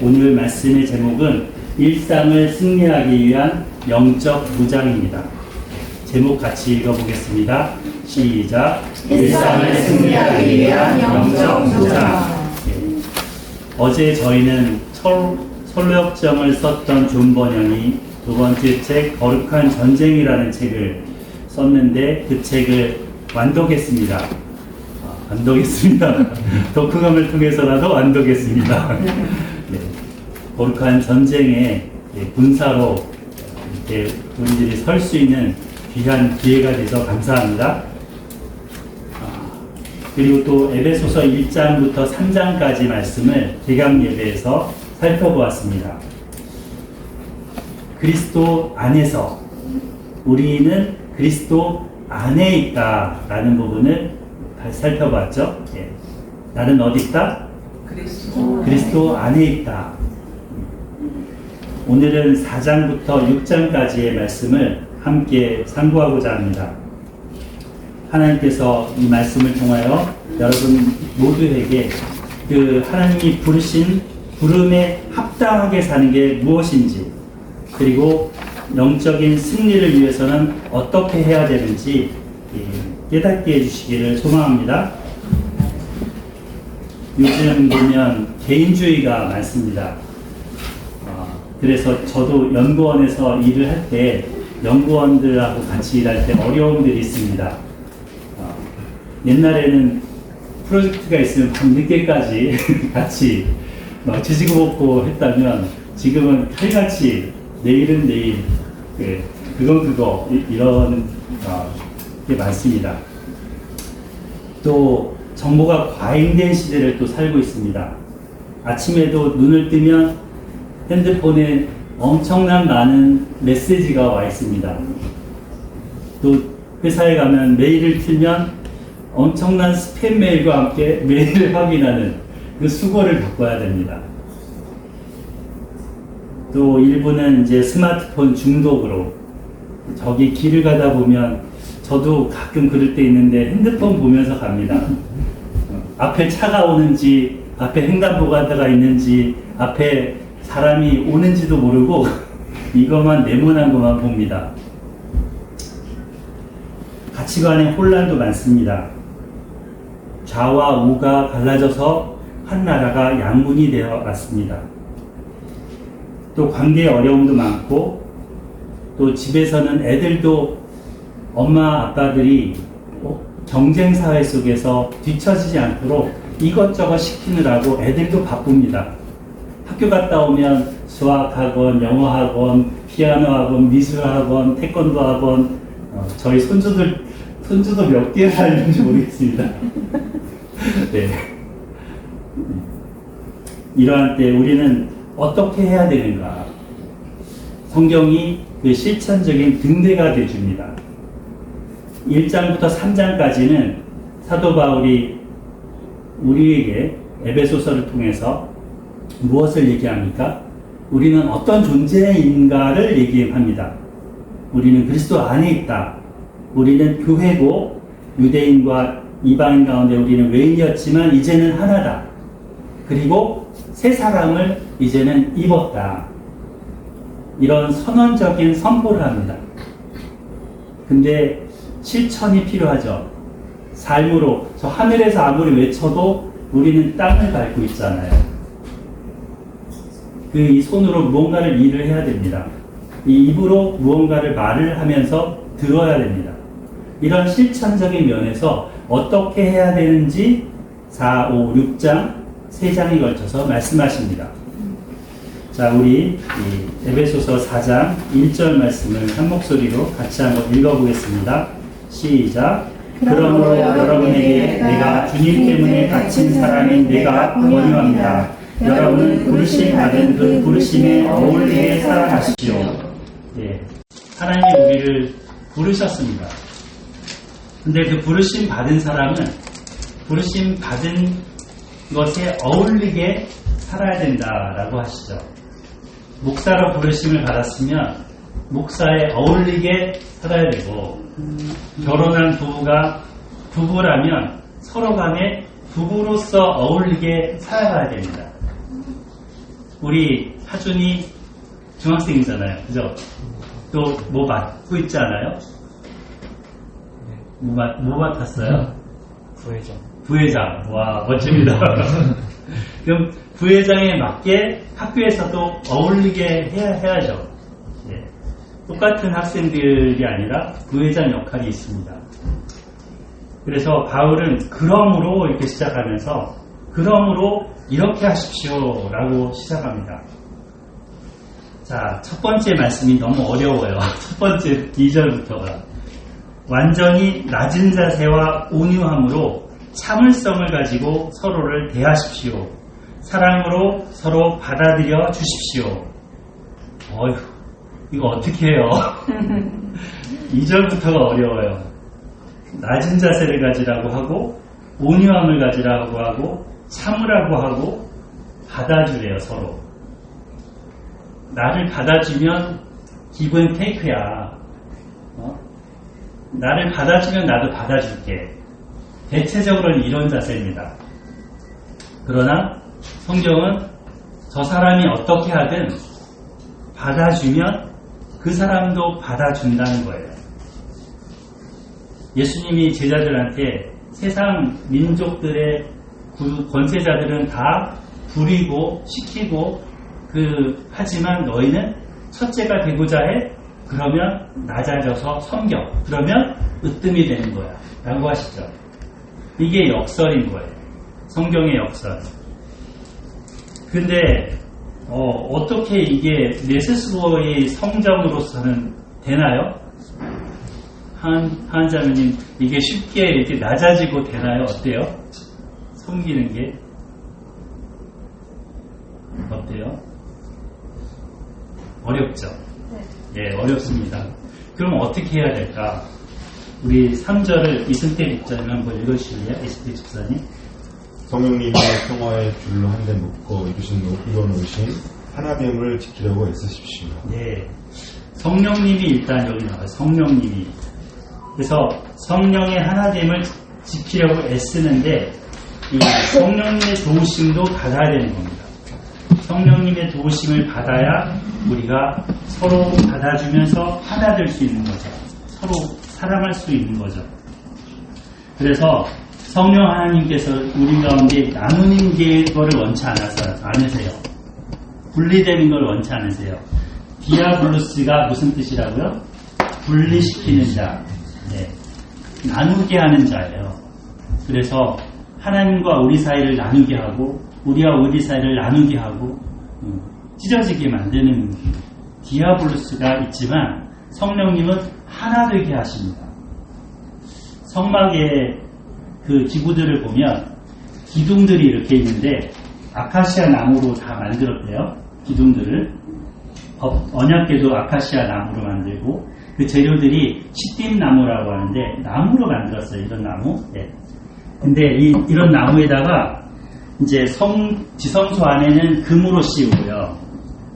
오늘 말씀의 제목은 일상을 승리하기 위한 영적 무장입니다. 제목 같이 읽어보겠습니다. 시작. 일상을 승리하기 위한 영적 무장. 어제 저희는 설로역정을 썼던 존 번영이 두 번째 책 거룩한 전쟁이라는 책을 썼는데 그 책을 완독했습니다. 독후감을 통해서라도 완독했습니다. 네. 거룩한 전쟁에 군사로 이렇게 우리들이 설 수 있는 귀한 기회가 돼서 감사합니다. 그리고 또 에베소서 1장부터 3장까지 말씀을 개강 예배에서 살펴보았습니다. 그리스도 안에서 우리는 그리스도 안에 있다라는 부분을 살펴봤죠. 예. 나는 어디 있다? 그리스도 안에 있다. 오늘은 4장부터 6장까지의 말씀을 함께 상고하고자 합니다. 하나님께서 이 말씀을 통하여 여러분 모두에게 그 하나님이 부르신 부름에 합당하게 사는 게 무엇인지, 그리고 영적인 승리를 위해서는 어떻게 해야 되는지 깨닫게 해주시기를 소망합니다. 요즘 보면 개인주의가 많습니다. 그래서 저도 연구원에서 일을 할 때 연구원들하고 같이 일할 때 어려움들이 있습니다. 옛날에는 프로젝트가 있으면 밤늦게까지 같이 지지고 볶고 했다면 지금은 칼같이 내일은 내일, 그건 그거 이런 게 많습니다. 또 정보가 과잉된 시대를 또 살고 있습니다. 아침에도 눈을 뜨면 핸드폰에 엄청난 많은 메시지가 와 있습니다. 또 회사에 가면 메일을 틀면 엄청난 스팸 메일과 함께 메일을 확인하는 그 수고를 겪어야 됩니다. 또 일부는 이제 스마트폰 중독으로 저기 길을 가다 보면 저도 가끔 그럴 때 있는데 핸드폰 보면서 갑니다. 앞에 차가 오는지, 앞에 횡단보도가 있는지, 앞에 사람이 오는지도 모르고 이것만 네모난 것만 봅니다. 가치관의 혼란도 많습니다. 좌와 우가 갈라져서 한 나라가 양분이 되어 왔습니다. 또 관계의 어려움도 많고, 또 집에서는 애들도 엄마 아빠들이 경쟁 사회 속에서 뒤처지지 않도록 이것저것 시키느라고 애들도 바쁩니다. 학교 갔다 오면 수학학원, 영어학원, 피아노학원, 미술학원, 태권도학원, 저희 손주도 몇 개를 하는지 모르겠습니다. 네. 이러한 때 우리는 어떻게 해야 되는가? 성경이 그 실천적인 등대가 되어줍니다. 1장부터 3장까지는 사도 바울이 우리에게 에베소서를 통해서 무엇을 얘기합니까? 우리는 어떤 존재인가를 얘기합니다. 우리는 그리스도 안에 있다. 우리는 교회고 유대인과 이방인 가운데 우리는 외인이었지만 이제는 하나다. 그리고 새 사람을 이제는 입었다. 이런 선언적인 선포를 합니다. 근데 실천이 필요하죠. 삶으로 저 하늘에서 아무리 외쳐도 우리는 땅을 밟고 있잖아요. 이 손으로 무언가를 일을 해야 됩니다. 이 입으로 무언가를 말을 하면서 들어야 됩니다. 이런 실천적인 면에서 어떻게 해야 되는지 4, 5, 6장 3장에 걸쳐서 말씀하십니다. 자, 우리 에베소서 4장 1절 말씀을 한 목소리로 같이 한번 읽어보겠습니다. 시작. 그러므로 여러분에게 내가 주님 때문에 갇힌 사람인 내가 권유합니다. 여러분은 부르심 받은 그 부르심에 어울리게 살아가시오. 예, 하나님이 우리를 부르셨습니다. 근데 그 부르심 받은 사람은 부르심 받은 것에 어울리게 살아야 된다라고 하시죠. 목사로 부르심을 받았으면 목사에 어울리게 살아야 되고, 결혼한 부부라면 서로 간에 부부로서 어울리게 살아가야 됩니다. 우리 하준이 중학생이잖아요. 그죠? 또 뭐 맡고 있지 않아요? 뭐 맡았어요? 부회장. 와, 멋집니다. 그럼 부회장에 맞게 학교에서도 어울리게 해야죠. 네. 똑같은 학생들이 아니라 부회장 역할이 있습니다. 그래서 바울은 그러므로 이렇게 시작하면서 그러므로 이렇게 하십시오 라고 시작합니다. 자, 첫 번째 말씀이 너무 어려워요. 첫 번째 2절부터가 완전히 낮은 자세와 온유함으로 참을성을 가지고 서로를 대하십시오. 사랑으로 서로 받아들여 주십시오. 어휴, 이거 어떻게 해요? 2절부터가 어려워요. 낮은 자세를 가지라고 하고 온유함을 가지라고 하고 참으라고 하고 받아주래요. 서로. 나를 받아주면 기분 테이크야. 나를 받아주면 나도 받아줄게. 대체적으로는 이런 자세입니다. 그러나 성경은 저 사람이 어떻게 하든 받아주면 그 사람도 받아준다는 거예요. 예수님이 제자들한테 세상 민족들의 권세자들은 다 부리고 시키고 하지만 너희는 첫째가 되고자 해? 그러면 낮아져서 섬겨. 그러면 으뜸이 되는 거야. 라고 하시죠. 이게 역설인 거예요. 성경의 역설. 근데 어떻게 이게 내 스스로의 성장으로서는 되나요? 한자매님, 이게 쉽게 이렇게 낮아지고 되나요? 어때요? 섬기는 게 어때요? 어렵죠? 네, 어렵습니다. 그럼 어떻게 해야 될까? 우리 3절을 이승태 집사님 한번 읽으실래요? 이승태 집사님. 성령님의 평화의 줄로 한 대 묶어 이루어놓으신 하나됨을 지키려고 애쓰십시오. 네, 성령님이 일단 여기 나와요. 성령님이. 그래서 성령의 하나됨을 지키려고 애쓰는데 이 성령님의 도우심도 받아야 되는 겁니다. 성령님의 도우심을 받아야 우리가 서로 받아주면서 하나 될 수 있는 거죠. 서로 사랑할 수 있는 거죠. 그래서 성령 하나님께서 우리 가운데 나누는 거를 원치 않으세요. 분리되는 걸 원치 않으세요. 디아블로스가 무슨 뜻이라고요? 분리시키는 자. 네. 나누게 하는 자예요. 그래서 하나님과 우리 사이를 나누게 하고 우리와 우리 사이를 나누게 하고 찢어지게 만드는 디아블로스가 있지만 성령님은 하나 되게 하십니다. 성막의 그 기구들을 보면 기둥들이 이렇게 있는데 아카시아 나무로 다 만들었대요. 기둥들을. 언약궤도 아카시아 나무로 만들고 그 재료들이 시띠나무라고 하는데 나무로 만들었어요. 이런 나무. 네. 근데 이런 나무에다가 이제 지성소 안에는 금으로 씌우고요.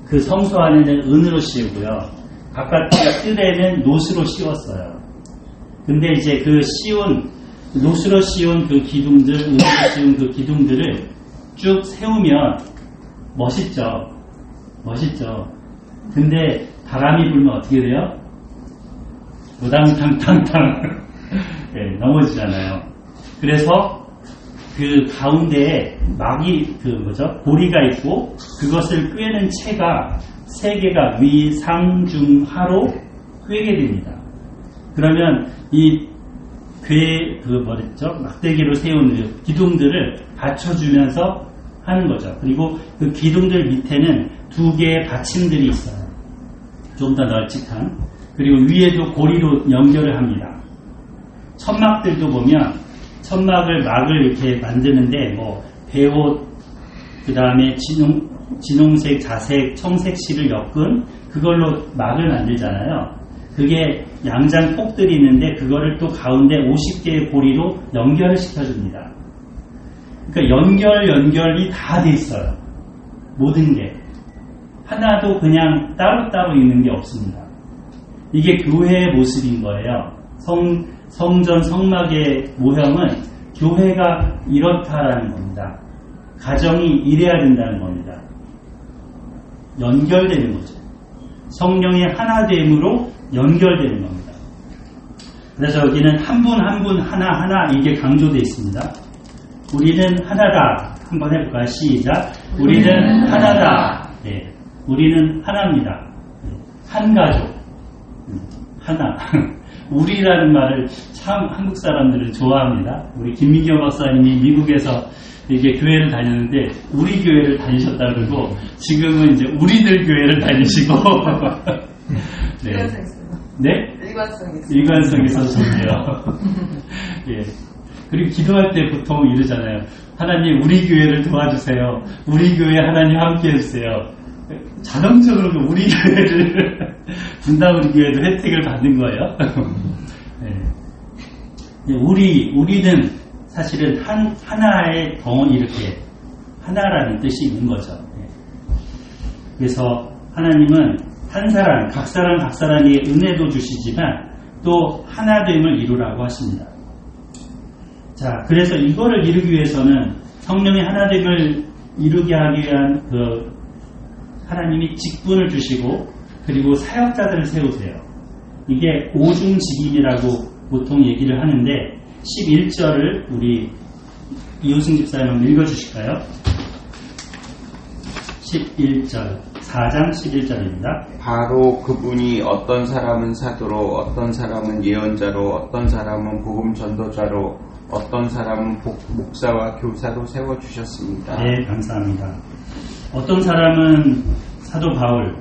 그 성소 안에는 은으로 씌우고요. 바깥의 뜰에는 노스로 씌웠어요. 근데 이제 노스로 씌운 그 기둥들, 은으로 씌운 그 기둥들을 쭉 세우면 멋있죠. 근데 바람이 불면 어떻게 돼요? 우당탕탕탕 네, 넘어지잖아요. 그래서 그 가운데에 고리가 있고 그것을 꿰는 채가 세 개가 위, 상, 중, 하로 꿰게 됩니다. 그러면 이 막대기로 세운 기둥들을 받쳐주면서 하는 거죠. 그리고 그 기둥들 밑에는 두 개의 받침들이 있어요. 좀 더 널찍한. 그리고 위에도 고리로 연결을 합니다. 천막들도 보면 막을 이렇게 만드는데 배옷, 그 다음에 진홍색, 자색, 청색 실을 엮은 그걸로 막을 만들잖아요. 그게 양장 폭들이 있는데 그거를 또 가운데 50개의 고리로 연결을 시켜줍니다. 그러니까 연결이 다 돼 있어요. 모든 게. 하나도 그냥 따로따로 있는 게 없습니다. 이게 교회의 모습인 거예요. 성전, 성막의 모형은 교회가 이렇다라는 겁니다. 가정이 이래야 된다는 겁니다. 연결되는 거죠. 성령의 하나됨으로 연결되는 겁니다. 그래서 여기는 한 분 한 분 하나하나 이게 강조되어 있습니다. 우리는 하나다. 한번 해볼까요? 시작. 우리는 하나다. 네. 우리는 하나입니다. 한 가족. 하나. 우리라는 말을 참 한국 사람들은 좋아합니다. 우리 김민경 박사님이 미국에서 이게 교회를 다녔는데 우리 교회를 다니셨다 그러고 지금은 이제 우리들 교회를 다니시고 네. 네? 일관성 있어서 좋네요. 예. 그리고 기도할 때 보통 이러잖아요. 하나님 우리 교회를 도와주세요. 우리 교회 하나님 함께 해주세요. 자동적으로 우리 교회를 분당 우리 교회도 혜택을 받는 거예요. 네. 우리는 사실은 하나의 덩어리 이렇게 하나라는 뜻이 있는 거죠. 네. 그래서 하나님은 한 사람, 각 사람에게 은혜도 주시지만 또 하나됨을 이루라고 하십니다. 자, 그래서 이거를 이루기 위해서는 성령의 하나됨을 이루게 하기 위한 하나님이 직분을 주시고 그리고 사역자들을 세우세요. 이게 오중직임이라고 보통 얘기를 하는데 11절을 우리 이호승 집사님 한번 읽어주실까요? 11절 4장 11절입니다. 바로 그분이 어떤 사람은 사도로 어떤 사람은 예언자로 어떤 사람은 복음 전도자로 어떤 사람은 목사와 교사로 세워주셨습니다. 네, 감사합니다. 어떤 사람은 사도 바울,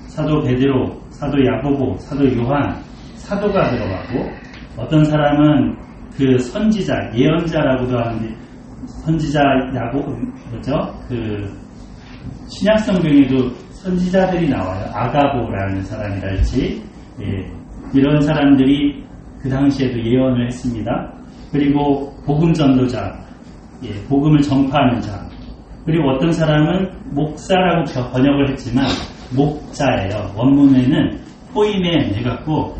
사도 베드로, 사도 야고보, 사도 요한, 사도가 들어가고 어떤 사람은 그 선지자, 예언자라고도 하는데 선지자 뭐죠? 신약 성경에도 선지자들이 나와요. 아가보라는 사람이랄지 이런 사람들이 그 당시에도 예언을 했습니다. 그리고 복음 전도자, 복음을 전파하는 자. 그리고 어떤 사람은 목사라고 번역을 했지만 목자예요. 원문에는 포이멘 해갖고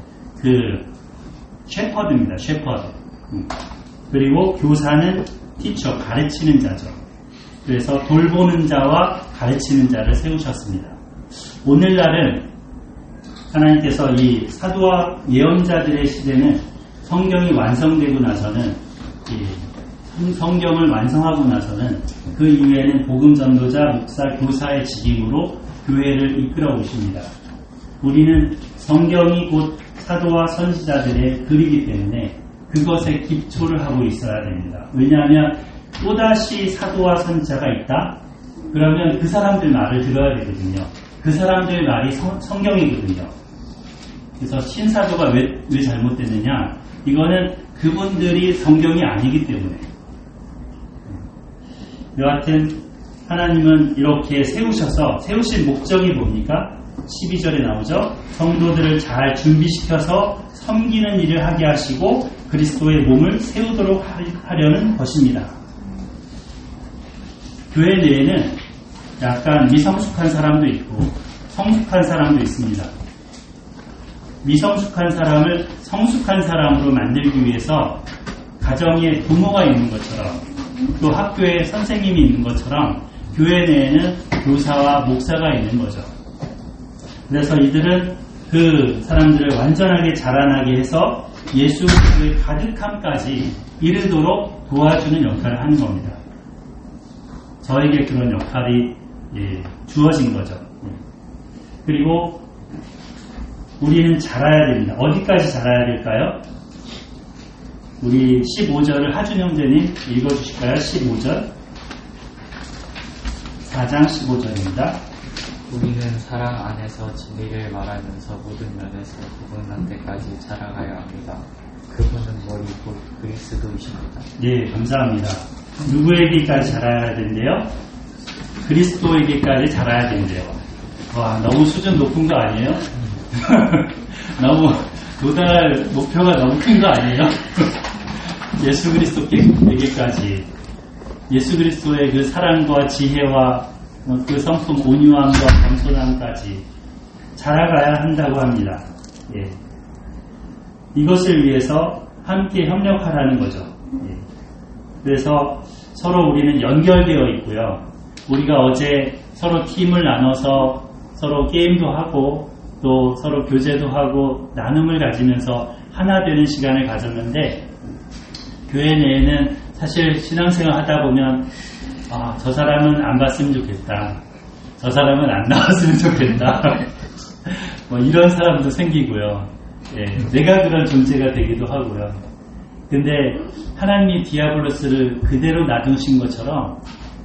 셰퍼드입니다. 셰퍼드. 그리고 교사는 티처, 가르치는 자죠. 그래서 돌보는 자와 가르치는 자를 세우셨습니다. 오늘날은 하나님께서 이 사도와 예언자들의 시대는 성경이 완성되고 나서는 성경을 완성하고 나서는 그 이후에는 복음 전도자, 목사, 교사의 직임으로 교회를 이끌어 오십니다. 우리는 성경이 곧 사도와 선지자들의 글이기 때문에 그것에 기초를 하고 있어야 됩니다. 왜냐하면 또다시 사도와 선지자가 있다? 그러면 그 사람들 말을 들어야 되거든요. 그 사람들 말이 성경이거든요. 그래서 신사도가 왜 잘못됐느냐? 이거는 그분들이 성경이 아니기 때문에. 여하튼 하나님은 이렇게 세우신 목적이 뭡니까? 12절에 나오죠. 성도들을 잘 준비시켜서 섬기는 일을 하게 하시고 그리스도의 몸을 세우도록 하려는 것입니다. 교회 내에는 약간 미성숙한 사람도 있고 성숙한 사람도 있습니다. 미성숙한 사람을 성숙한 사람으로 만들기 위해서 가정에 부모가 있는 것처럼 또 학교에 선생님이 있는 것처럼 교회 내에는 교사와 목사가 있는 거죠. 그래서 이들은 그 사람들을 완전하게 자라나게 해서 예수 그리스도의 가득함까지 이르도록 도와주는 역할을 하는 겁니다. 저에게 그런 역할이 주어진 거죠. 그리고 우리는 자라야 됩니다. 어디까지 자라야 될까요? 우리 15절을 하준 형제님 읽어주실까요? 15절 4장 15절입니다. 우리는 사랑 안에서 진리를 말하면서 모든 면에서 그분한 데까지 자라가야 합니다. 그분은 머리 곧 그리스도이십니다. 예, 감사합니다. 누구에게까지 자라야 된대요? 그리스도에게까지 자라야 된대요. 와, 너무 수준 높은 거 아니에요? 너무 도달 목표가 너무 큰 거 아니에요? 예수 그리스도에게까지 예수 그리스도의 그 사랑과 지혜와 그 성품 온유함과 겸손함까지 자라가야 한다고 합니다. 예. 이것을 위해서 함께 협력하라는 거죠. 예. 그래서 서로 우리는 연결되어 있고요. 우리가 어제 서로 팀을 나눠서 서로 게임도 하고 또 서로 교제도 하고 나눔을 가지면서 하나 되는 시간을 가졌는데, 교회 내에는 사실 신앙생활 하다 보면 저 사람은 안 봤으면 좋겠다, 저 사람은 안 나왔으면 좋겠다 뭐 이런 사람도 생기고요. 예, 내가 그런 존재가 되기도 하고요. 근데 하나님이 디아블로스를 그대로 놔두신 것처럼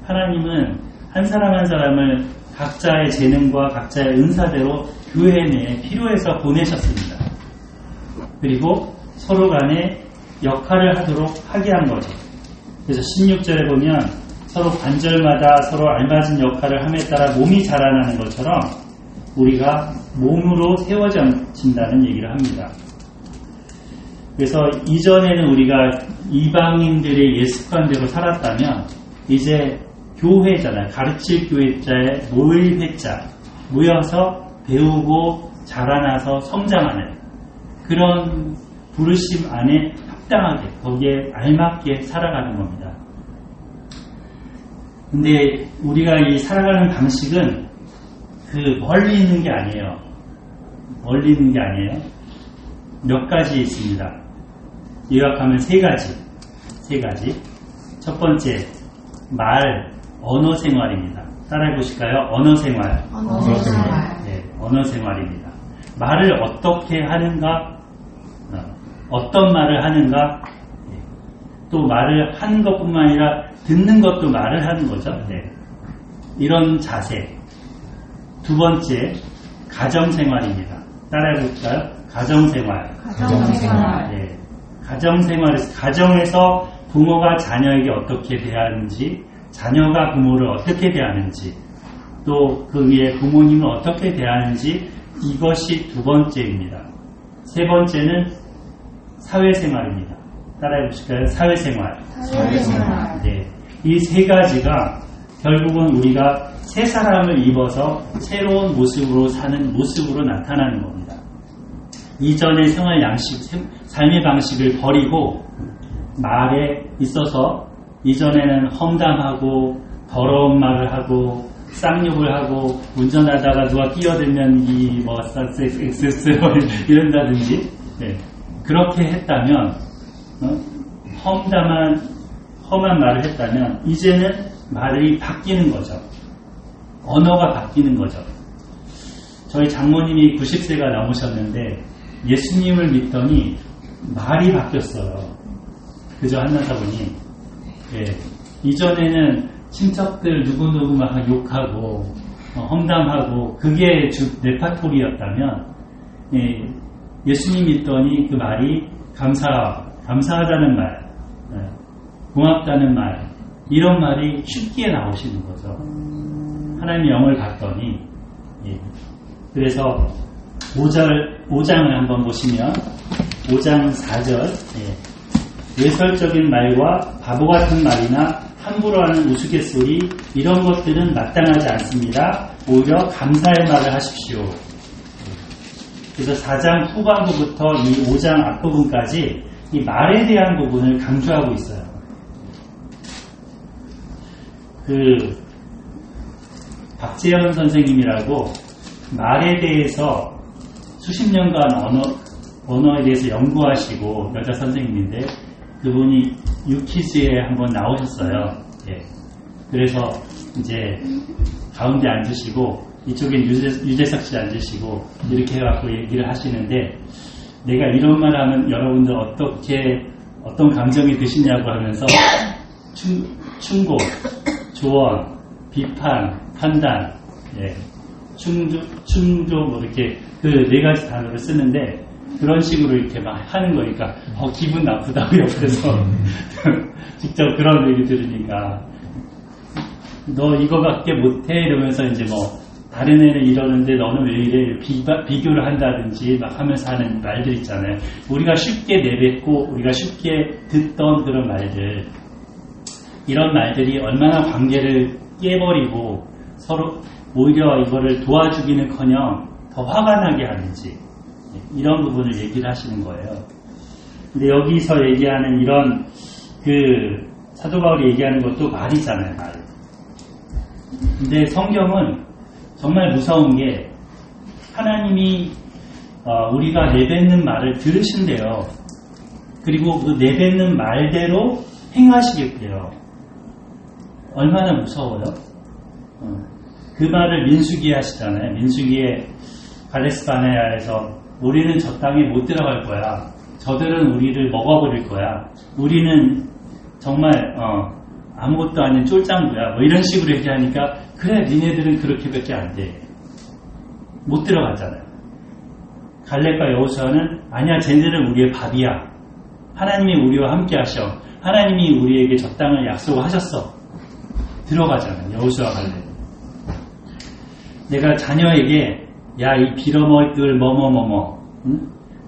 하나님은 한 사람 한 사람을 각자의 재능과 각자의 은사대로 교회 내에 필요해서 보내셨습니다. 그리고 서로 간에 역할을 하게 한 거죠. 그래서 16절에 보면 서로 관절마다 서로 알맞은 역할을 함에 따라 몸이 자라나는 것처럼 우리가 몸으로 세워진다는 얘기를 합니다. 그래서 이전에는 우리가 이방인들의 예습관대로 살았다면 이제 교회잖아요. 가르칠 교회자의 모일 회자, 모여서 배우고 자라나서 성장하는 그런 부르심 안에 합당하게 거기에 알맞게 살아가는 겁니다. 근데 우리가 이 살아가는 방식은 멀리 있는 게 아니에요. 멀리 있는 게 아니에요. 몇 가지 있습니다. 요약하면 세 가지. 첫 번째, 언어 생활입니다. 따라해 보실까요? 언어 생활. 네, 언어 생활입니다. 말을 어떻게 하는가, 어떤 말을 하는가, 또 말을 하는 것뿐만 아니라 듣는 것도 말을 하는 거죠. 네. 이런 자세. 두 번째, 가정생활입니다. 따라해 볼까요? 가정생활. 네. 가정생활에서, 가정에서 부모가 자녀에게 어떻게 대하는지, 자녀가 부모를 어떻게 대하는지, 또 그 위에 부모님을 어떻게 대하는지, 이것이 두 번째입니다. 세 번째는 사회생활입니다. 따라해 보실까요? 사회생활. 네. 이 세 가지가 결국은 우리가 새 사람을 입어서 새로운 모습으로 사는 모습으로 나타나는 겁니다. 이전의 생활 양식, 삶의 방식을 버리고 말에 있어서 이전에는 험담하고 더러운 말을 하고 쌍욕을 하고 운전하다가 누가 끼어들면 엑세스 이런다든지 그렇게 했다면 험한 말을 했다면 이제는 말이 바뀌는 거죠. 언어가 바뀌는 거죠. 저희 장모님이 90세가 넘으셨는데 예수님을 믿더니 말이 바뀌었어요. 그저 한나사분이. 이전에는 친척들 누구누구 막 욕하고 험담하고 그게 레파토리였다면 예수님 믿더니 그 말이 감사하다는 말, 고맙다는 말, 이런 말이 쉽게 나오시는 거죠. 하나님의 영을 받더니. 그래서 5장을 한번 보시면 5장 4절 외설적인 말과 바보 같은 말이나 함부로 하는 우스갯소리 이런 것들은 마땅하지 않습니다. 오히려 감사의 말을 하십시오. 그래서 4장 후반부부터 이 5장 앞부분까지 이 말에 대한 부분을 강조하고 있어요. 박재현 선생님이라고 말에 대해서 수십 년간 언어에 대해서 연구하시고 여자 선생님인데 그분이 유키즈에 한번 나오셨어요. 그래서 이제 가운데 앉으시고 이쪽에 유재석 씨 앉으시고 이렇게 해갖고 얘기를 하시는데 내가 이런 말 하면 여러분들 어떤 감정이 드시냐고 하면서 충고, 조언, 비판, 판단, 충조 뭐 이렇게 그 네 가지 단어를 쓰는데 그런 식으로 이렇게 막 하는 거니까 기분 나쁘다고 옆에서 직접 그런 얘기 들으니까 너 이거밖에 못해 이러면서 이제 뭐 다른 애는 이러는데 너는 왜 이래 비교를 한다든지 막 하면서 하는 말들 있잖아요. 우리가 쉽게 내뱉고 우리가 쉽게 듣던 그런 말들, 이런 말들이 얼마나 관계를 깨버리고 서로 오히려 이거를 도와주기는커녕 더 화가 나게 하는지 이런 부분을 얘기를 하시는 거예요. 근데 여기서 얘기하는 이런 사도 바울이 얘기하는 것도 말이잖아요, 말. 근데 성경은 정말 무서운 게 하나님이 우리가 내뱉는 말을 들으신대요. 그리고 그 내뱉는 말대로 행하시겠대요. 얼마나 무서워요? 그 말을 민수기에 하시잖아요. 민수기에 가데스 바네아에서 우리는 저 땅에 못 들어갈 거야. 저들은 우리를 먹어버릴 거야. 우리는 정말 아무것도 아닌 쫄짱구야. 뭐 이런 식으로 얘기하니까 그래 니네들은 그렇게밖에 안 돼. 못 들어가잖아요. 갈렙과 여호수아는 아니야 쟤네들은 우리의 밥이야. 하나님이 우리와 함께 하셔. 하나님이 우리에게 저 땅을 약속하셨어. 들어가잖아요. 여호수아 갈렙. 내가 자녀에게 야 이 빌어먹을 뭐뭐뭐뭐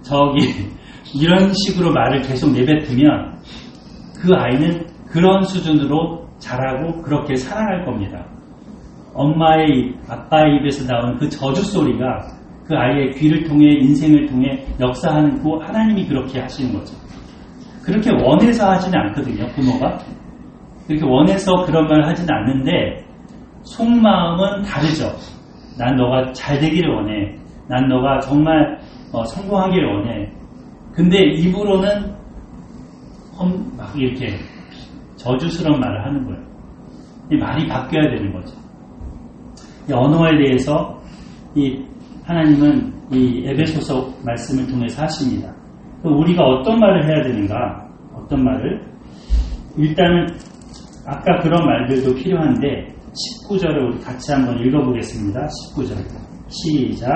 저기 이런 식으로 말을 계속 내뱉으면 그 아이는 그런 수준으로 자라고 그렇게 살아갈 겁니다. 엄마의 아빠의 입에서 나온 그 저주 소리가 그 아이의 귀를 통해 인생을 통해 역사하고 하나님이 그렇게 하시는 거죠. 그렇게 원해서 하지는 않거든요. 부모가 그렇게 원해서 그런 말을 하지는 않는데 속마음은 다르죠. 난 너가 잘 되기를 원해. 난 너가 정말 성공하기를 원해. 근데 입으로는 막 이렇게 저주스러운 말을 하는 거예요. 이 말이 바뀌어야 되는 거죠. 이 언어에 대해서 이 하나님은 이 에베소서 말씀을 통해서 하십니다. 우리가 어떤 말을 해야 되는가? 어떤 말을? 일단은 아까 그런 말들도 필요한데 19절을 우리 같이 한번 읽어보겠습니다. 19절 시작.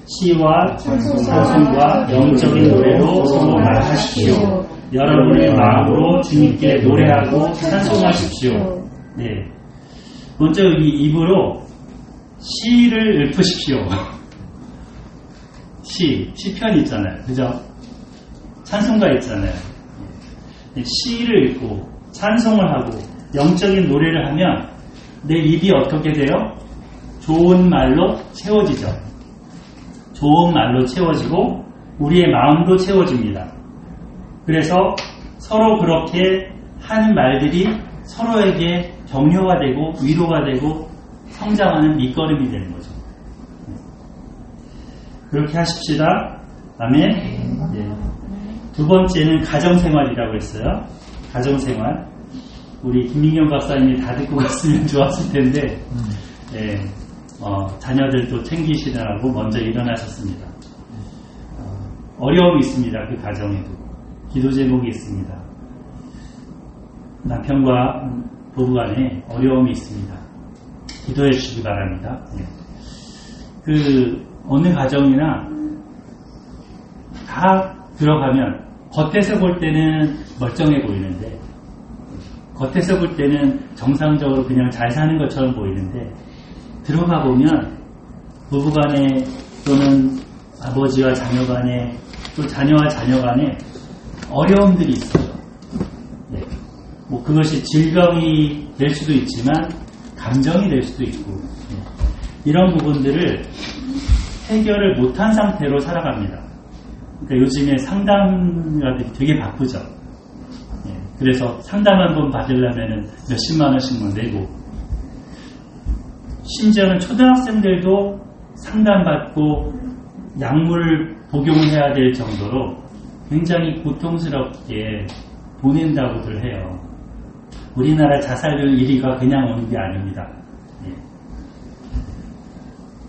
시와 찬송과 영적인 노래로 서로 말하십시오. 여러분의 마음으로 주님께 노래하고 찬송하십시오. 네. 먼저 이 입으로 시를 읊으십시오. 시편 있잖아요. 그죠? 찬송가 있잖아요. 네. 시를 읽고 찬송을 하고 영적인 노래를 하면 내 입이 어떻게 돼요? 좋은 말로 채워지죠. 좋은 말로 채워지고 우리의 마음도 채워집니다. 그래서 서로 그렇게 하는 말들이 서로에게 격려가 되고 위로가 되고 성장하는 밑거름이 되는 거죠. 그렇게 하십시다. 아멘. 네. 두 번째는 가정생활이라고 했어요. 가정생활. 우리 김민경 박사님이 다 듣고 갔으면 좋았을 텐데 자녀들도 챙기시느라고 먼저 일어나셨습니다. 어려움이 있습니다. 그 가정에도. 기도 제목이 있습니다. 남편과 부부간에 어려움이 있습니다. 기도해 주시기 바랍니다. 그 어느 가정이나 다 들어가면 겉에서 볼 때는 멀쩡해 보이는데 겉에서 볼 때는 정상적으로 그냥 잘 사는 것처럼 보이는데 들어가 보면 부부간에 또는 아버지와 자녀간에 또 자녀와 자녀간에 어려움들이 있어요. 네. 뭐 그것이 질병이 될 수도 있지만 감정이 될 수도 있고 이런 부분들을 해결을 못한 상태로 살아갑니다. 그러니까 요즘에 상담가들이 되게 바쁘죠. 그래서 상담 한 번 받으려면 몇십만 원씩만 내고 심지어는 초등학생들도 상담받고 약물 복용해야 될 정도로 굉장히 고통스럽게 보낸다고들 해요. 우리나라 자살률 1위가 그냥 오는 게 아닙니다.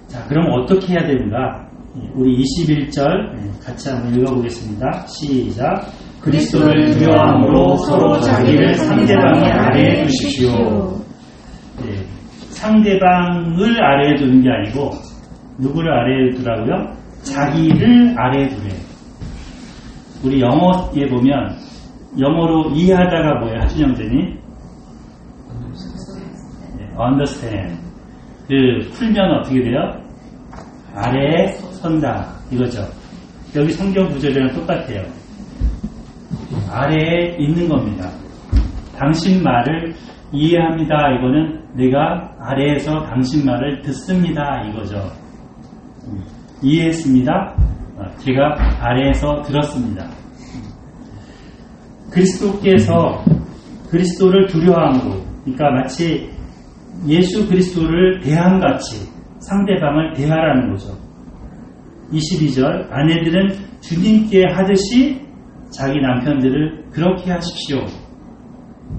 자, 그럼 어떻게 해야 되는가? 우리 21절 같이 한번 읽어보겠습니다. 시작. 그리스도를 두려워함으로 서로 자기를 상대방의 아래에 두십시오. 네, 상대방을 아래에 두는 게 아니고 누구를 아래에 두라고요? 자기를 아래에 두래. 우리 영어에 보면 영어로 이해하다가 뭐예요? 하준영제님? understand. 그 풀면 어떻게 돼요? 아래에 선다. 이거죠. 여기 성경 구절이랑 똑같아요. 아래에 있는 겁니다. 당신 말을 이해합니다. 이거는 내가 아래에서 당신 말을 듣습니다. 이거죠. 이해했습니다. 제가 아래에서 들었습니다. 그리스도께서 그리스도를 두려워함으로, 그러니까 마치 예수 그리스도를 대함같이 상대방을 대하라는 거죠. 22절 아내들은 주님께 하듯이 자기 남편들을 그렇게 하십시오.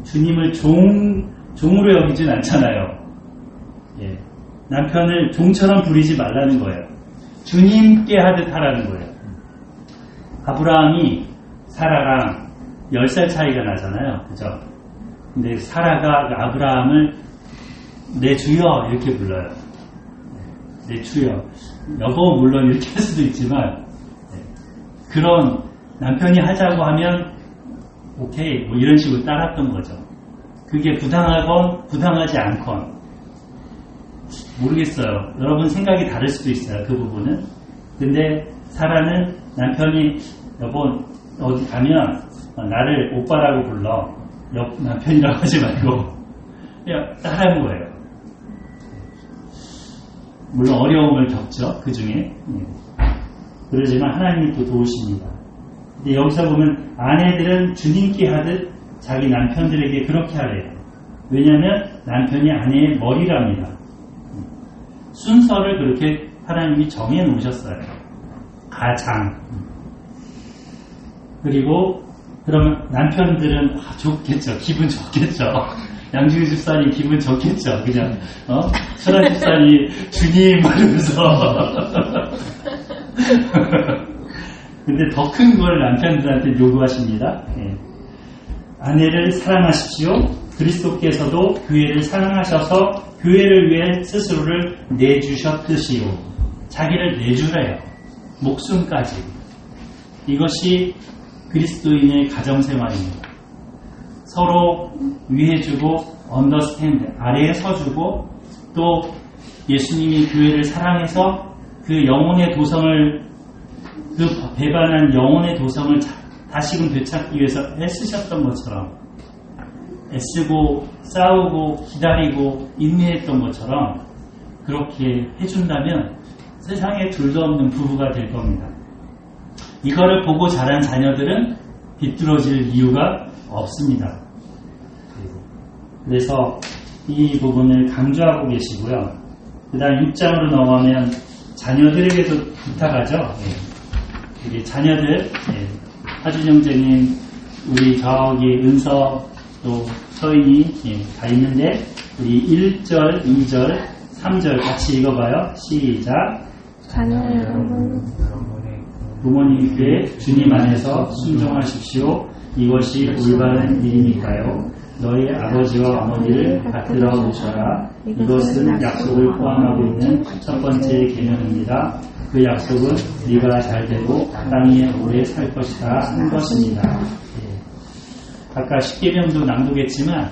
주님을 종으로 여기진 않잖아요. 예. 남편을 종처럼 부리지 말라는 거예요. 주님께 하듯 하라는 거예요. 아브라함이 사라랑 10살 차이가 나잖아요. 그죠? 근데 사라가 아브라함을 내 주여 이렇게 불러요. 내 주여. 여보 물론 이렇게 할 수도 있지만 그런 남편이 하자고 하면 오케이 뭐 이런 식으로 따랐던 거죠. 그게 부당하건 부당하지 않건 모르겠어요. 여러분 생각이 다를 수도 있어요. 그 부분은. 근데 사라는 남편이 여보 어디 가면 나를 오빠라고 불러. 남편이라고 하지 말고 그냥 따라하는 거예요. 물론 어려움을 겪죠. 그 중에. 그러지만 하나님이 또 도우십니다. 근데 여기서 보면 아내들은 주님께 하듯 자기 남편들에게 그렇게 하래요. 왜냐하면 남편이 아내의 머리랍니다. 순서를 그렇게 하나님이 정해 놓으셨어요. 가장. 그리고 그러면 남편들은 좋겠죠. 기분 좋겠죠. 양주희 집사님 기분 좋겠죠. 그냥 설아 집사님 주님 이러면서 근데 더 큰 걸 남편들한테 요구하십니다. 네. 아내를 사랑하십시오. 그리스도께서도 교회를 사랑하셔서 교회를 위해 스스로를 내주셨듯이요. 자기를 내주래요. 목숨까지. 이것이 그리스도인의 가정생활입니다. 서로 위해주고 언더스탠드 아래에 서주고 또 예수님이 교회를 사랑해서 그 영혼의 도성을 그 배반한 영혼의 도성을 다시금 되찾기 위해서 애쓰셨던 것처럼 애쓰고 싸우고 기다리고 인내했던 것처럼 그렇게 해준다면 세상에 둘도 없는 부부가 될 겁니다. 이거를 보고 자란 자녀들은 비뚤어질 이유가 없습니다. 그래서 이 부분을 강조하고 계시고요. 그 다음 6장으로 넘어가면 자녀들에게도 부탁하죠. 우리 자녀들, 하준영재님, 우리 저기 은서, 또 서인이 다 있는데 우리 1절, 2절, 3절 같이 읽어봐요. 시작. 자녀 여러분, 부모님께 주님 안에서 순종하십시오. 이것이 올바른 일이니까요. 너희 아버지와 어머니를 받들어 놓으셔라. 이것은 약속을 포함하고 있는 첫 번째 계명입니다. 그 약속은 네가 잘되고 땅에 오래 살 것이다 한 것입니다. 아까 10계명도 낭독했지만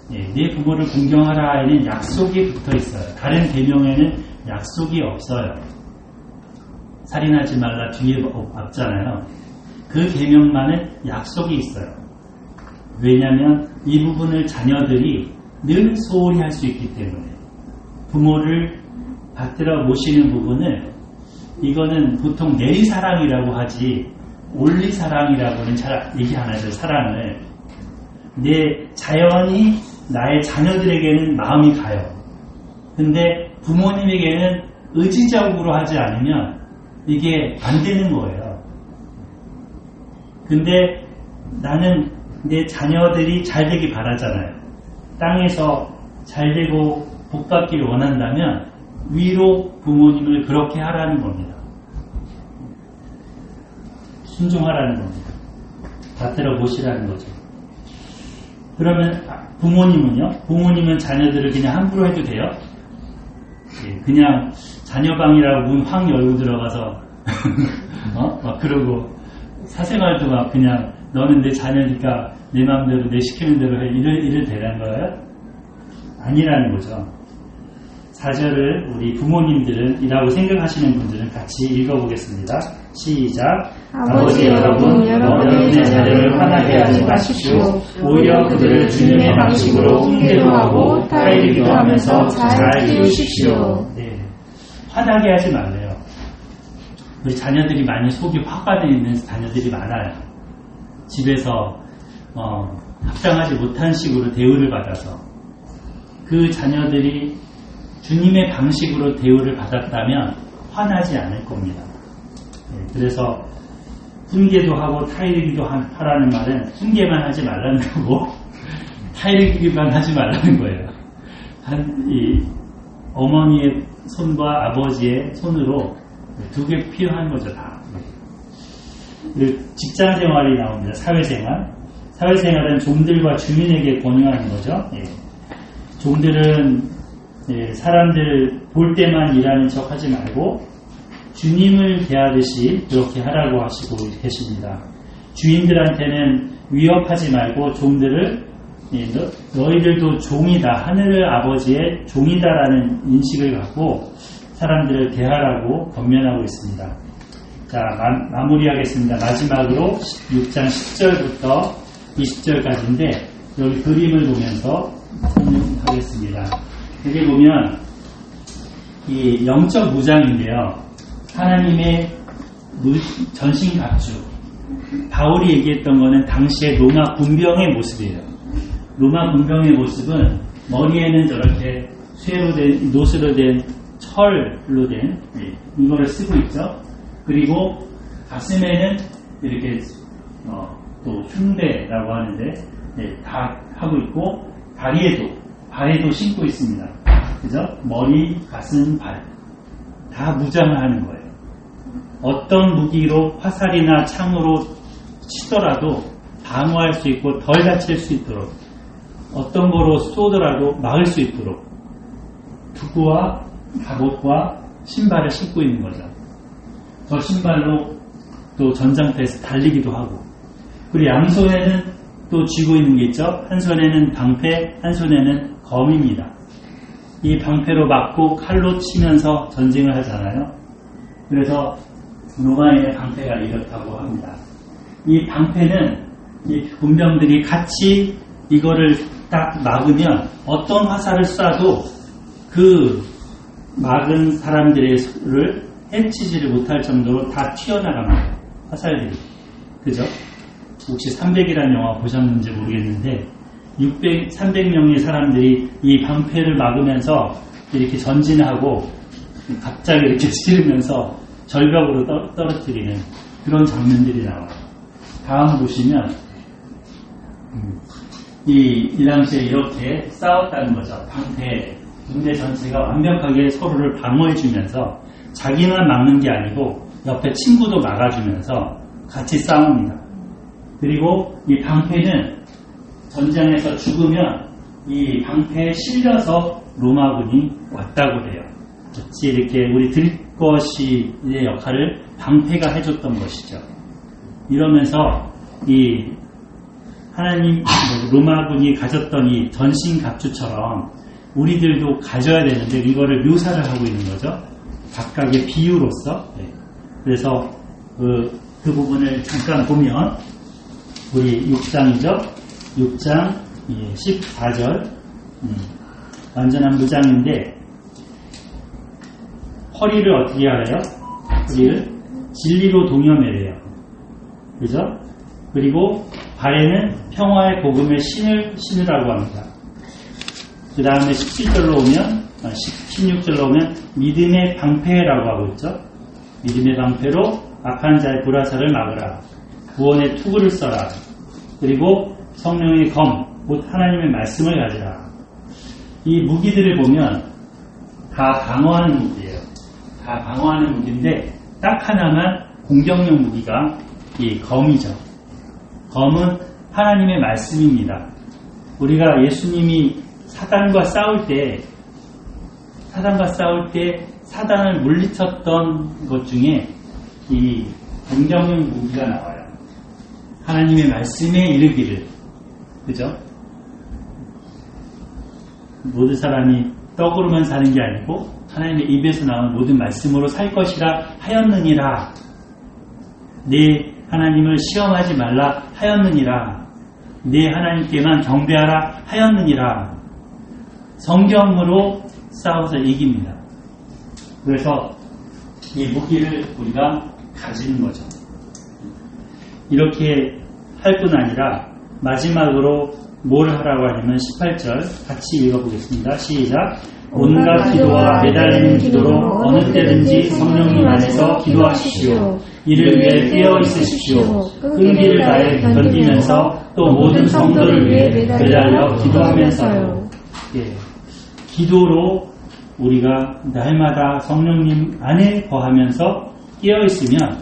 네 부모를 공경하라에는 약속이 붙어 있어요. 다른 계명에는 약속이 없어요. 살인하지 말라 뒤에 없잖아요. 그 계명만은 약속이 있어요. 왜냐하면 이 부분을 자녀들이 늘 소홀히 할 수 있기 때문에 부모를 받들어 모시는 부분을 이거는 보통 내리사랑이라고 하지 올리사랑이라고는 잘 얘기 안 하죠. 사랑을 내 자연히 나의 자녀들에게는 마음이 가요. 근데 부모님에게는 의지적으로 하지 않으면 이게 안 되는 거예요. 근데 나는 내 자녀들이 잘 되기 바라잖아요. 땅에서 잘 되고 복 받기를 원한다면 위로 부모님을 그렇게 하라는 겁니다. 순종하라는 겁니다. 받들어 보시라는 거죠. 그러면 부모님은요? 부모님은 자녀들을 그냥 함부로 해도 돼요? 그냥 자녀방이라고 문 확 열고 들어가서 막 그러고 사생활도 막 그냥 너는 내 자녀니까 내 마음대로 내 시키는 대로 해 이래 되는 거예요? 아니라는 거죠. 4절을 우리 부모님들은 이라고 생각하시는 분들은 같이 읽어보겠습니다. 시작. 아버지 여러분, 여러분의 자녀를 화나게 하지 마십시오. 오히려 그들을 주님의 방식으로 훈계도 하고 타일기도 하면서 잘 키우십시오. 네. 화나게 하지 말래요. 우리 자녀들이 많이 속이 확 빠져 있는 자녀들이 많아요. 집에서 합당하지 못한 식으로 대우를 받아서 그 자녀들이 주님의 방식으로 대우를 받았다면 화나지 않을 겁니다. 그래서 훈계도 하고 타이르기도 하라는 말은 훈계만 하지 말라는 거고 타이르기만 하지 말라는 거예요. 이 어머니의 손과 아버지의 손으로 두 개 필요한 거죠, 다. 그리고 직장 생활이 나옵니다. 사회생활. 사회생활은 종들과 주민에게 권유하는 거죠. 종들은 사람들 볼 때만 일하는 척 하지 말고 주님을 대하듯이 그렇게 하라고 하시고 계십니다. 주인들한테는 위협하지 말고 종들을 너희들도 종이다, 하늘 아버지의 종이다라는 인식을 갖고 사람들을 대하라고 권면하고 있습니다. 자, 마무리하겠습니다. 마지막으로 6장 10절부터 20절까지인데 여기 그림을 보면서 설명하겠습니다. 여기 보면 이 영적 무장인데요. 하나님의 전신갑주. 바울이 얘기했던 거는 당시의 로마 군병의 모습이에요. 로마 군병의 모습은 머리에는 저렇게 쇠로 된, 노스로 된, 철로 된 이거를 쓰고 있죠. 그리고 가슴에는 이렇게 또 흉배라고 하는데 다 하고 있고 발에도 신고 있습니다. 그죠? 머리, 가슴, 발 다 무장을 하는 거예요. 어떤 무기로 화살이나 창으로 치더라도 방어할 수 있고 덜 다칠 수 있도록 어떤 거로 쏘더라도 막을 수 있도록 투구와 갑옷과 신발을 신고 있는 거죠. 저 신발로 또 전장터에서 달리기도 하고 그리고 양손에는 또 쥐고 있는 게 있죠. 한 손에는 방패, 한 손에는 검입니다. 이 방패로 맞고 칼로 치면서 전쟁을 하잖아요. 그래서 로마인의 방패가 이렇다고 합니다. 이 방패는 이 군병들이 같이 이거를 딱 막으면 어떤 화살을 쏴도 그 막은 사람들을 해치지를 못할 정도로 다 튀어나갑니다. 화살들이. 그죠? 혹시 300이라는 영화 보셨는지 모르겠는데 300명의 사람들이 이 방패를 막으면서 이렇게 전진하고 갑자기 이렇게 치르면서 절벽으로 떨어뜨리는 그런 장면들이 나와요. 다음 보시면 이 당시에 이렇게 싸웠다는 거죠. 방패, 군대 전체가 완벽하게 서로를 방어해주면서 자기만 막는 게 아니고 옆에 친구도 막아주면서 같이 싸웁니다. 그리고 이 방패는 전장에서 죽으면 이 방패에 실려서 로마군이 왔다고 해요. 마치 이렇게 우리 들것이의 역할을 방패가 해줬던 것이죠. 이러면서 이 하나님 로마군이 가졌던 이 전신갑주처럼 우리들도 가져야 되는데 이거를 묘사를 하고 있는 거죠. 각각의 비유로서. 그래서 그 부분을 잠깐 보면 우리 6장이죠. 6장 14절 완전한 무장인데 허리를 어떻게 하래요? 허리를 진리로 동여매래요. 그죠? 그리고 발에는 평화의 복음의 신을 신으라고 합니다. 그 다음에 17절로 오면 16절로 오면 믿음의 방패라고 하고 있죠. 믿음의 방패로 악한 자의 불화살을 막으라. 구원의 투구를 써라. 그리고 성령의 검, 곧 하나님의 말씀을 가지라. 이 무기들을 보면 다 방어하는 무기예요. 다 방어하는 무기인데 딱 하나만 공격용 무기가 이 검이죠. 검은 하나님의 말씀입니다. 우리가 예수님이 사단과 싸울 때 사단을 물리쳤던 것 중에 이 공격용 무기가 나와요. 하나님의 말씀에 이르기를. 그죠? 모든 사람이 떡으로만 사는 게 아니고 하나님의 입에서 나온 모든 말씀으로 살 것이라 하였느니라. 내 하나님을 시험하지 말라 하였느니라. 내 하나님께만 경배하라 하였느니라. 성경으로 싸워서 이깁니다. 그래서 이 무기를 우리가 가지는 거죠. 이렇게 할 뿐 아니라 마지막으로 뭘 하라고 하냐면 18절 같이 읽어보겠습니다. 시작. 온갖 기도와 매달리는 기도로 어느 때든지 성령님 안에서 기도하십시오. 이를 위해 깨어 있으십시오. 끈기를 다해 견디면서 또 모든 성도를 위해 매달려 기도하면서요. 예. 기도로 우리가 날마다 성령님 안에 거하면서 깨어 있으면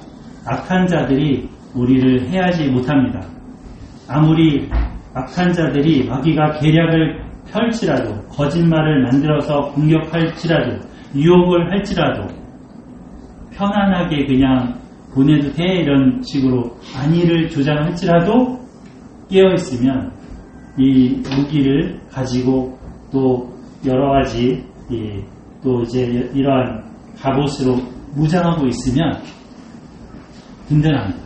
악한 자들이 우리를 해하지 못합니다. 아무리 악한 자들이 마귀가 계략을 펼치라도, 거짓말을 만들어서 공격할지라도, 유혹을 할지라도 편안하게 그냥 보내도 돼 이런 식으로 안위를 조장할지라도 깨어있으면 이 무기를 가지고 또 여러 가지 또 이제 이러한 갑옷으로 무장하고 있으면 든든합니다.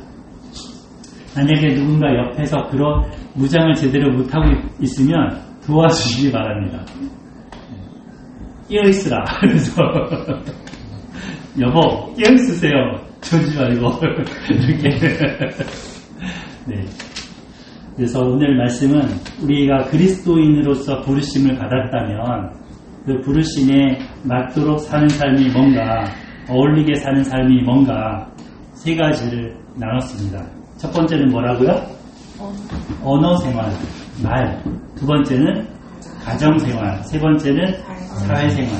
만약에 누군가 옆에서 그런 무장을 제대로 못하고 있으면 도와주시기 바랍니다. 깨어있으라. 그래서 여보 깨어있으세요. 저지 말고 이렇게. 네. 그래서 오늘 말씀은 우리가 그리스도인으로서 부르심을 받았다면 그 부르심에 맞도록 사는 삶이 뭔가, 어울리게 사는 삶이 뭔가 세 가지를 나눴습니다. 첫 번째는 뭐라고요? 언어 생활, 말. 두 번째는 가정 생활. 세 번째는 사회 생활.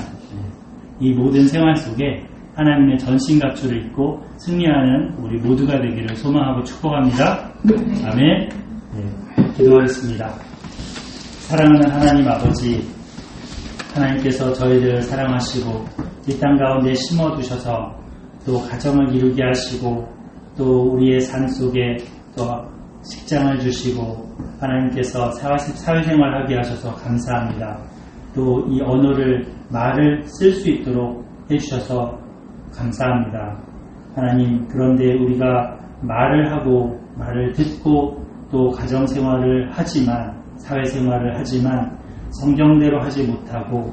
이 모든 생활 속에 하나님의 전신갑주를 입고 승리하는 우리 모두가 되기를 소망하고 축복합니다. 아멘. 네, 기도하겠습니다. 사랑하는 하나님 아버지, 하나님께서 저희들을 사랑하시고 이 땅 가운데 심어두셔서 또 가정을 이루게 하시고 또 우리의 삶 속에 또 식장을 주시고 하나님께서 사회생활을 하게 하셔서 감사합니다. 또 이 언어를, 말을 쓸 수 있도록 해주셔서 감사합니다. 하나님, 그런데 우리가 말을 하고 말을 듣고 또 가정생활을 하지만, 사회생활을 하지만 성경대로 하지 못하고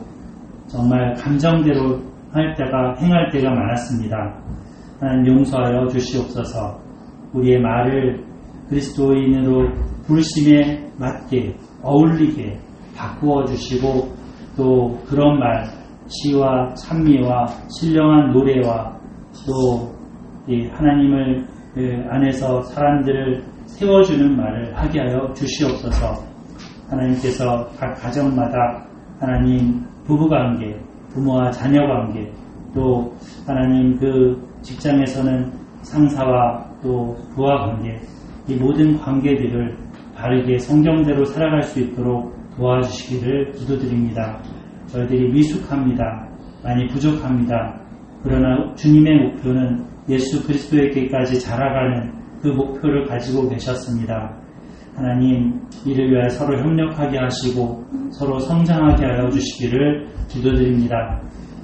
정말 감정대로 행할 때가 많았습니다. 하나님 용서하여 주시옵소서. 우리의 말을 그리스도인으로 부르심에 맞게 어울리게 바꾸어 주시고 또 그런 말, 시와 찬미와 신령한 노래와 또 하나님을 안에서 사람들을 세워주는 말을 하게 하여 주시옵소서. 하나님께서 각 가정마다 하나님 부부관계, 부모와 자녀관계, 또 하나님 그 직장에서는 상사와 또 부하 관계, 이 모든 관계들을 바르게 성경대로 살아갈 수 있도록 도와주시기를 기도드립니다. 저희들이 미숙합니다. 많이 부족합니다. 그러나 주님의 목표는 예수 그리스도에게까지 자라가는 그 목표를 가지고 계셨습니다. 하나님, 이를 위하여 서로 협력하게 하시고 서로 성장하게 하여 주시기를 기도드립니다.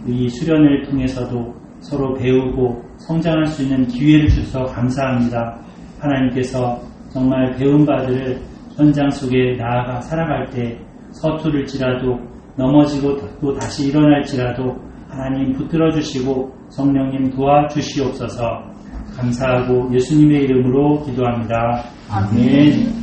이 수련을 통해서도 서로 배우고 성장할 수 있는 기회를 주셔서 감사합니다. 하나님께서 정말 배운 바들을 현장 속에 나아가 살아갈 때 서투를지라도 넘어지고 또 다시 일어날지라도 하나님 붙들어 주시고 성령님 도와주시옵소서. 감사하고 예수님의 이름으로 기도합니다. 아멘.